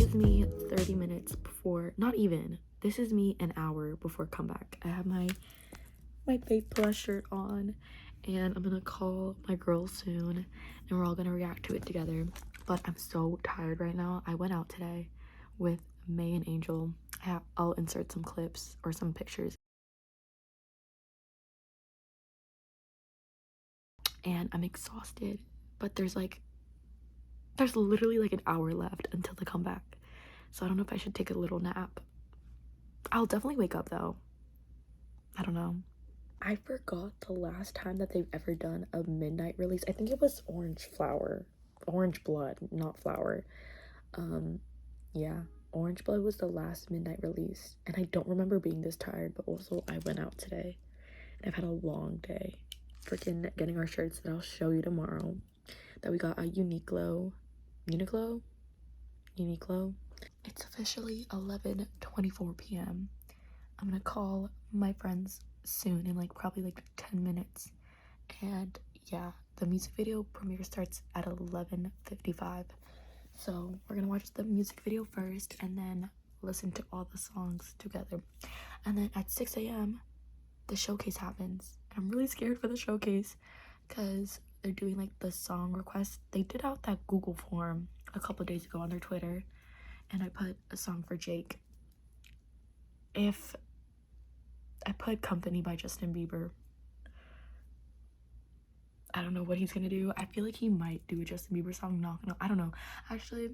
is me 30 minutes before, not even, this is me an hour before comeback. I have my Fake Plus shirt on, and I'm gonna call my girls soon, and we're all gonna react to it together. But I'm so tired right now. I went out today with May and Angel. I'll insert some clips or some pictures. And I'm exhausted, but there's literally like an hour left until the comeback, so I don't know if I should take a little nap. I'll definitely wake up though. I don't know. I forgot the last time that they've ever done a midnight release. I think it was Orange Blood, not Flower. Yeah, Orange Blood was the last midnight release, and I don't remember being this tired. But also I went out today and I've had a long day freaking getting our shirts that I'll show you tomorrow, that we got at Uniqlo. It's officially 11:24 p.m. I'm gonna call my friends soon in probably 10 minutes, and yeah, the music video premiere starts at 11:55, so we're gonna watch the music video first and then listen to all the songs together, and then at 6 a.m. the showcase happens. I'm really scared for the showcase because they're doing the song requests. They did out that Google form a couple days ago on their Twitter, and I put a song for Jake. If I put Company by Justin Bieber, I don't know what he's gonna do. I feel like he might do a Justin Bieber song. I don't know. Actually,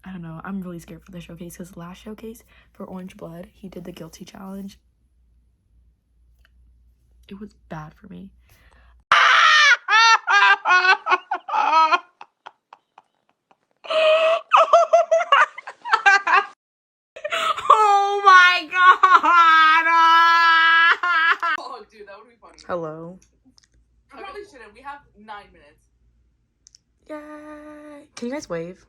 I don't know. I'm really scared for the showcase because last showcase for Orange Blood, he did the Guilty Challenge. It was bad for me. Oh my god! Oh, dude, that would be funny. Hello. I probably shouldn't. We have 9 minutes. Yay! Can you guys wave?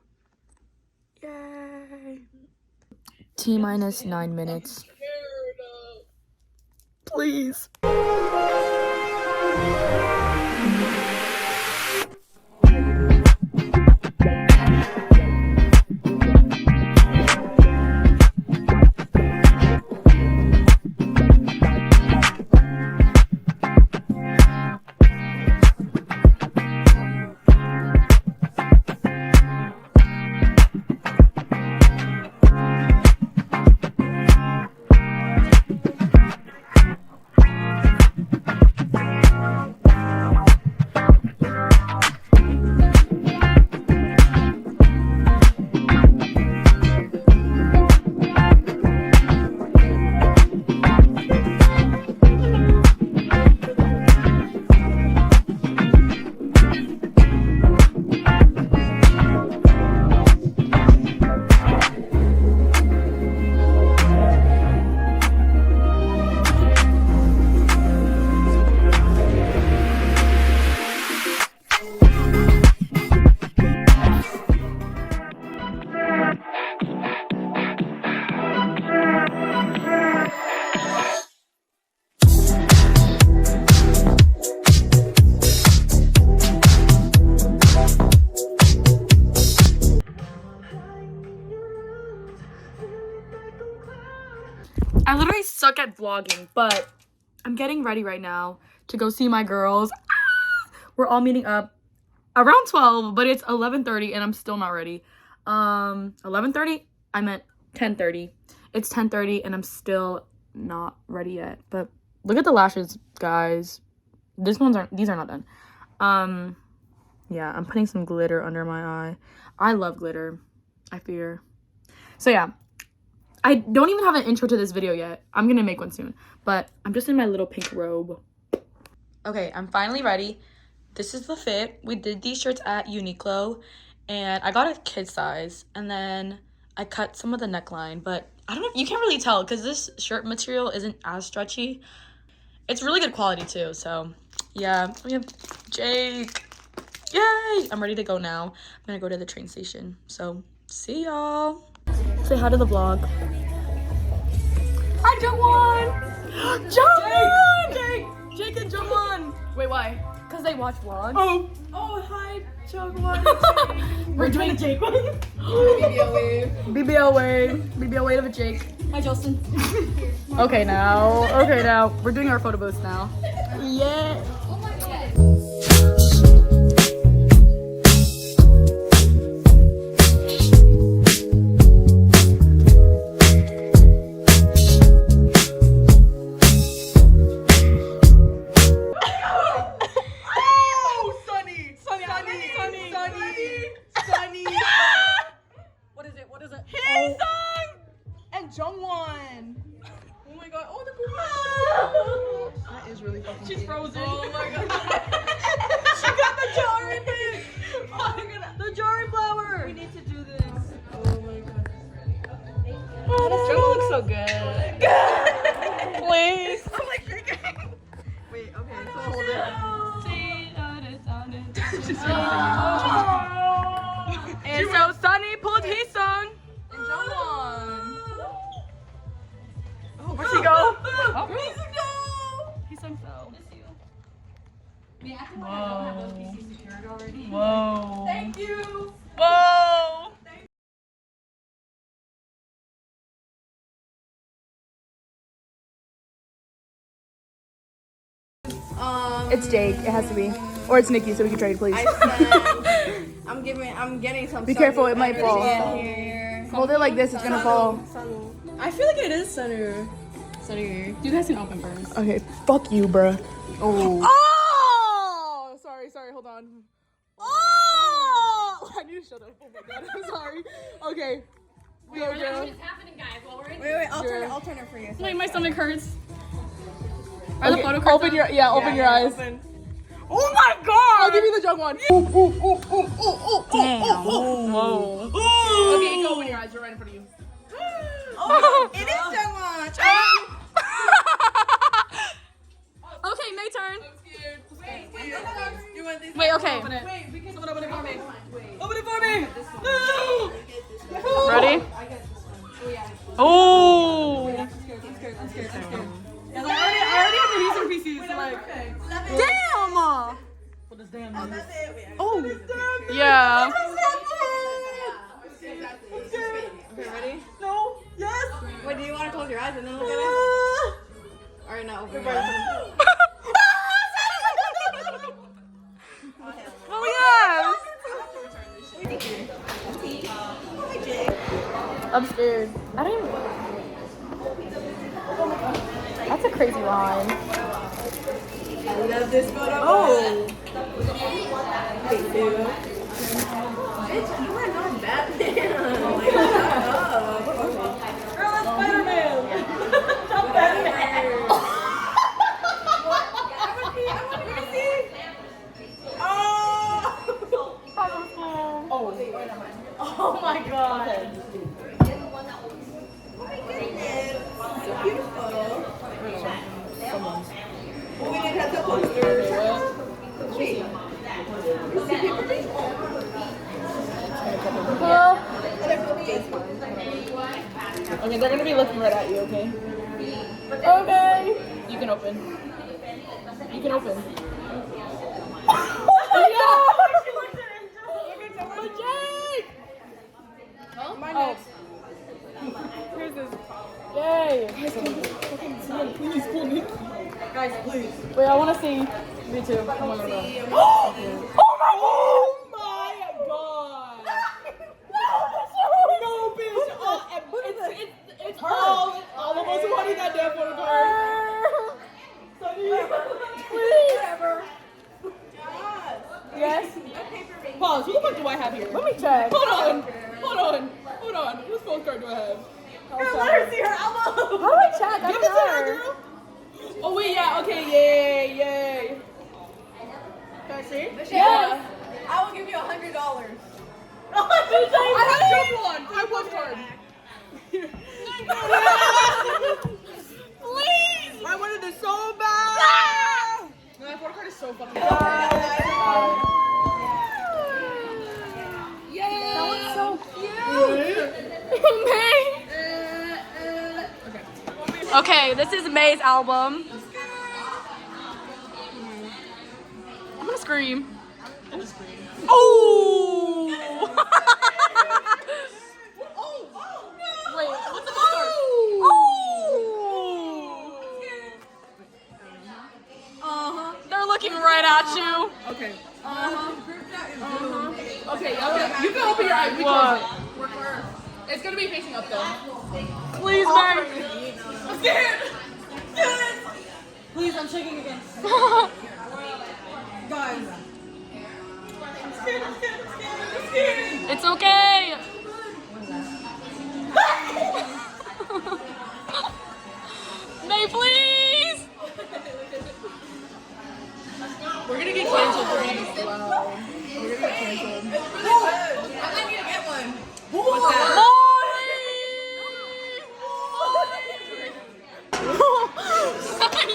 Yay! T-minus 9 minutes. Please. I literally suck at vlogging, but I'm getting ready right now to go see my girls. We're all meeting up around 12, but it's 11:30 and I'm still not ready. 11:30? I meant 10:30. It's 10:30 and I'm still not ready yet. But look at the lashes, guys. These are not done. Yeah, I'm putting some glitter under my eye. I love glitter, I fear. So yeah, I don't even have an intro to this video yet. I'm gonna make one soon, but I'm just in my little pink robe. Okay, I'm finally ready. This is the fit. We did these shirts at Uniqlo, and I got a kid size, and then I cut some of the neckline, but I don't know, you can't really tell because this shirt material isn't as stretchy. It's really good quality too, so yeah. We have Jake. Yay! I'm ready to go now. I'm gonna go to the train station, so see y'all. Say hi to the vlog. Hi, Jungwon! Jungwon! Jake and Jungwon! Wait, why? Because they watch vlogs. Oh, hi, Chug One. We're doing a Jake one. BBL wave. BBL wave. BBL wave of a Jake. Hi, Justin. Okay now. We're doing our photo booths now. Yeah. What is it? Hey, song! And Jungwon. Oh my god. Oh, the cool. That is really fucking She's cute. frozen. Oh my god. She got the jarring thing. Oh my god. The jarring flower. We need to do this. Oh my god. Oh, this drink looks so good. Please. I'm like freaking. Wait, okay, so hold it. And so Sunny pulled his song. And Jungwon. Oh, where'd she go? Oh, He sung so. Already. Whoa. Thank you. Whoa. It's Jake. It has to be. Or it's Nikki, so we can trade, please. I'm getting some. Be careful, it might fall. Here. Hold it like this, it's gonna fall. I feel like it is center. Center. You guys can open first. Okay, fuck you, bruh. Oh. Oh! Sorry, hold on. Oh! I need to shut up. Oh my god, I'm sorry. Okay. Go, girl. Wait, I'll turn it for you. Wait, my stomach hurts. Are the Okay, photo cards open up? open your eyes. Oh my god! I'll give you the jug one. Damn. Whoa. Okay, go open your eyes. You're right in front of you. Oh, It is jug one. Okay, May turn. Wait, you want this? Wait, okay. Open it. Wait, because open it for me. Open it for me. Ready? Oh. I'm scared. I already have the decent PCs. So like, Damn. what is damn? Oh. Yeah. Okay, ready? No. Yes. Wait, do you want to close your eyes and then look at it? Alright, now open your eyes. Oh yes. I'm scared. I don't even. That's a crazy line. I love this photo. Oh. Bitch, you are not Batman. Like, shut up. Girl, that's Spider-Man. Stop Batman. I want to see. Oh my god. So beautiful. Oh, we didn't have the posters. Wait. You see paper? Okay, they're gonna be looking right at you, okay? Okay. You can open. You can open. Oh. Here's this. Yay! Please pull me. Guys, please. Wait, I want to see. Me too. Oh my god. Oh my god. No, bitch. It's all of us wanting that damn photo card. Please. Yes. Pause. Who the fuck do I have here? Let me check. Hold on. Whose phone card do I have? Girl, let her see her elbow. How do I check? I Give don't it to her, know. girl. Oh wait, yeah. Okay, yay. Can I see? Yeah. I will give you $100. I have jump one. I one card. Please. I wanted this so bad. No, that photo card is so fucking bad. That was so cute. May. Okay, this is May's album. I'm scream. Oh! Wait, what's the poster? Oh! They're looking right at you. Okay. Okay, you can open your eyes. We What? close it. It's gonna be facing up though. Please, Meg. I'm scared. Please, I'm shaking again. Guys. I'm scared. It's okay. May, please. We're gonna get canceled for being slow. We're gonna get canceled. It's really good. I might need to get one. What's that?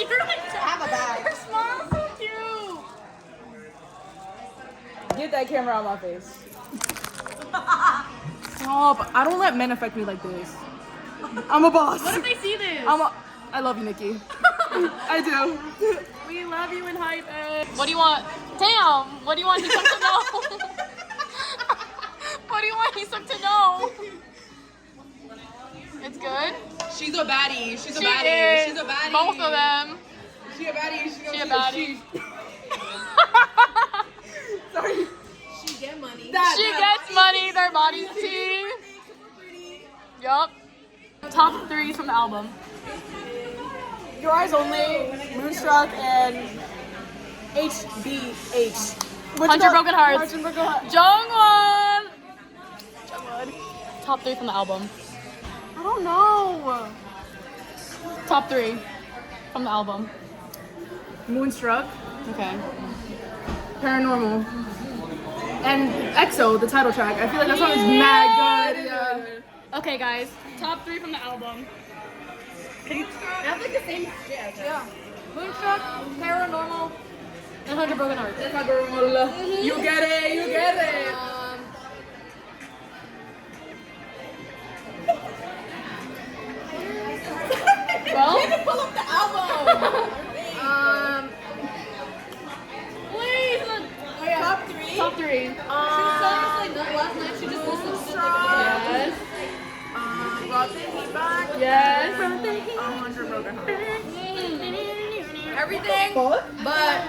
You're like, Have a bag. your smile's so cute. Get that camera out of my face. Stop. I don't let men affect me like this. I'm a boss. What if they see this? I love you, Nikki. I do. We love you in Hypen. What do you want? Damn. What do you want Heesuk to know? What do you want Heesuk to know? It's good. She's a baddie. She's a She baddie. is. She's a baddie. Both of them. She a baddie. She a baddie. Sorry. She get money. She gets money. Their bodies tea. Yup. Top 3 from the album. Your Eyes Only, Moonstruck, and HBH. 100 Broken Hearts. 100 Broken Hearts. Jungwon. Top 3 from the album. I don't know. Top 3 from the album. Moonstruck, Okay. Paranormal, and EXO, the title track. I feel like that song is mad good. Yeah. Okay, guys. Top 3 from the album. That's like the same shit. Yeah. Moonstruck, Paranormal, and 100 Broken Hearts. You get it. You get it. Well, Pull up the album. please. Top 3. Top 3. She was telling us like that last night. She just listened to it. Yes. Rotten Heat Back. Yes. 100 Broken Hearts. Everything. What? But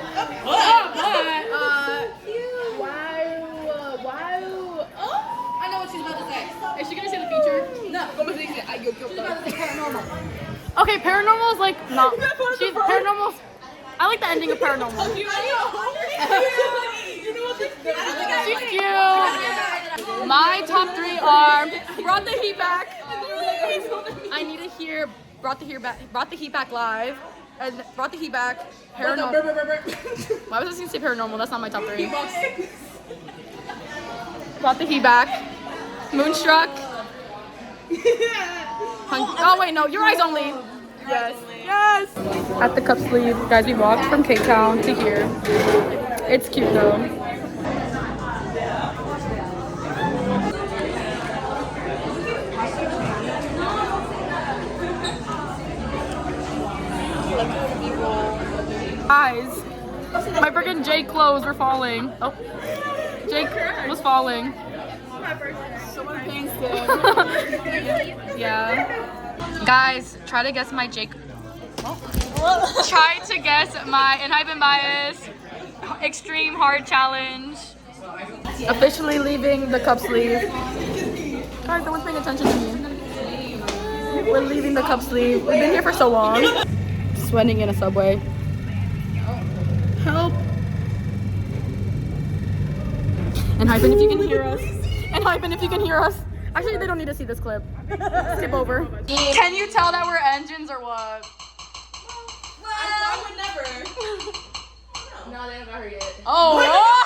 What? wow. Oh, I know what she's about to say. Is she gonna say the feature? No. ¿Cómo se dice? Ay, yo quiero She's about to say paranormal. Okay, Paranormal is like not. She's Paranormal. I like the ending of Paranormal. You know what this She's cute. My top 3 are Brought the Heat Back. I need to hear Brought the Heat Back live, and Brought the Heat Back. Paranormal. Why was I gonna say Paranormal? That's not my top 3. Brought the Heat Back. Moonstruck. Oh wait, no. Your Eyes Only. Yes. Yes. At the cup sleeve, guys. We walked from Cape Town to here. It's cute though. Guys, my freaking Jake clothes were falling. Oh, Jake was falling. Someone paints it. Yeah. Guys, try to guess my Jake. Try to guess my enhypen bias extreme hard challenge. Officially leaving the cup sleeve. Guys, no one's paying attention to me. We're leaving the cup sleeve. We've been here for so long. Sweating in a subway. Help. Enhypen, if you can hear us. Enhypen, if you can hear us. Actually, they don't need to see this clip. Skip over. Can you tell that we're engines or what? I would never. No, they haven't heard yet. Oh!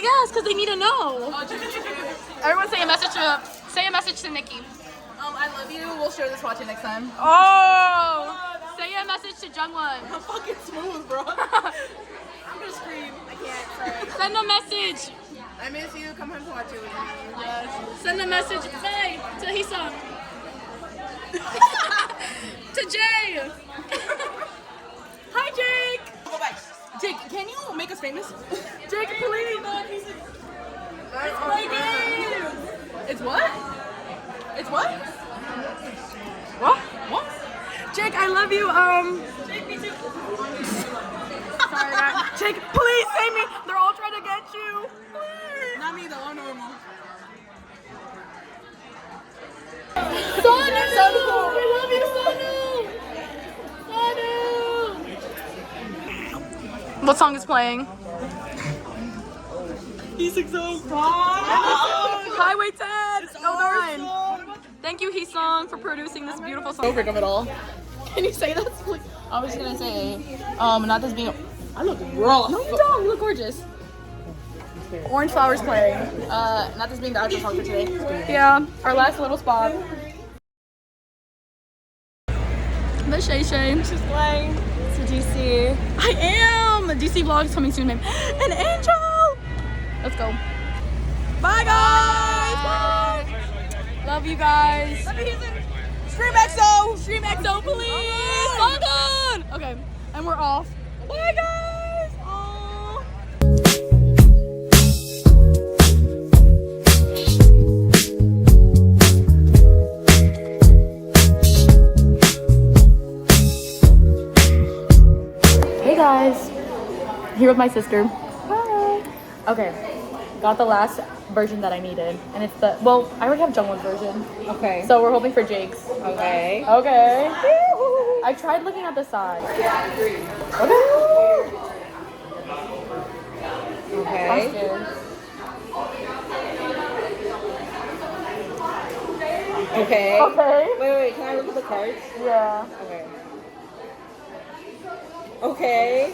yes, because they need to know. Everyone say a message to Nikki. I love you. We'll share this watching next time. Oh! Say a message to Jungwon. I'm fucking smooth, bro. I'm gonna scream. I can't. Sorry. Send a message. I miss you. Come home to watch it with me. Yes. Send a message Faye, to Hisung. To Jay. Hi, Jake. Go back. Jake, can you make us famous? Jake, please. It's my game. It's what? It's what? What? What? Jake, I love you. Jake, me too. Sorry, guys. Jake, please save me. They're all trying to get you. Please. Not me though. I'm normal. Sonu! We love you, Sonu! What song is playing? E6O. Hi, wait, Ted! No, darn! Thank you, Hisung, for producing this beautiful song. Of it all. Can you say that, please? I was gonna say, not this being. I look rough. No, you don't. You look gorgeous. Orange Flowers playing. Not this being the outro song for today. Yeah, our last little spot. The Shay Shay. She's playing to DC. I am! DC vlog is coming soon, babe. An angel! Let's go. Bye, guys! Bye. Love you guys. Stream EXO. Stream EXO, please! London! Okay, and we're off. Bye, guys! Aww. Hey guys, here with my sister. Hi. Okay, got the last version that I needed, and it's the, well, I already have Jungwon's version, Okay. so we're hoping for Jake's. Okay. Okay. I tried looking at the side. Okay. I'm Okay. scared. Okay. Okay. Wait. Can I look at the cards? Yeah. Okay. Okay.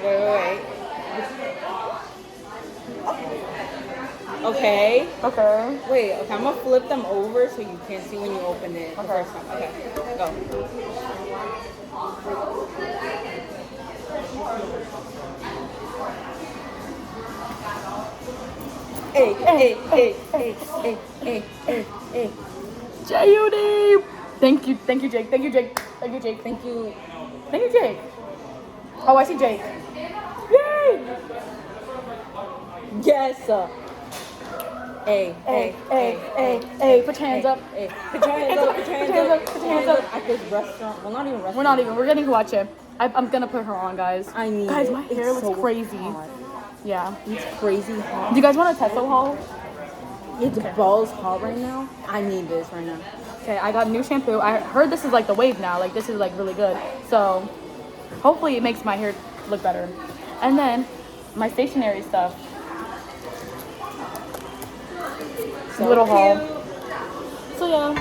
Wait. Okay. Okay. Wait, okay, I'm gonna flip them over so you can see when you open it the Okay. first time. Okay, go. Hey. J-U-D! Thank you, Jake. Thank you, Jake. Thank you, Thank you. Jake. Oh, I see Jake. Yay! Yes. Hey. Put your hands up. Hey. Put your hands up. Put your hands up. At this restaurant. Well, not even restaurant. We're not even. We're getting to watch it. I'm gonna put her on, guys. I need guys, it. my It's hair looks so crazy. hot. Yeah. It's crazy hot. Do you guys want a Tesla haul? It's balls hot right now. I need this right now. Okay, I got new shampoo. I heard this is like the wave now. Like this is like really good. So hopefully it makes my hair look better. And then my stationery stuff. So Little haul. cute. So yeah.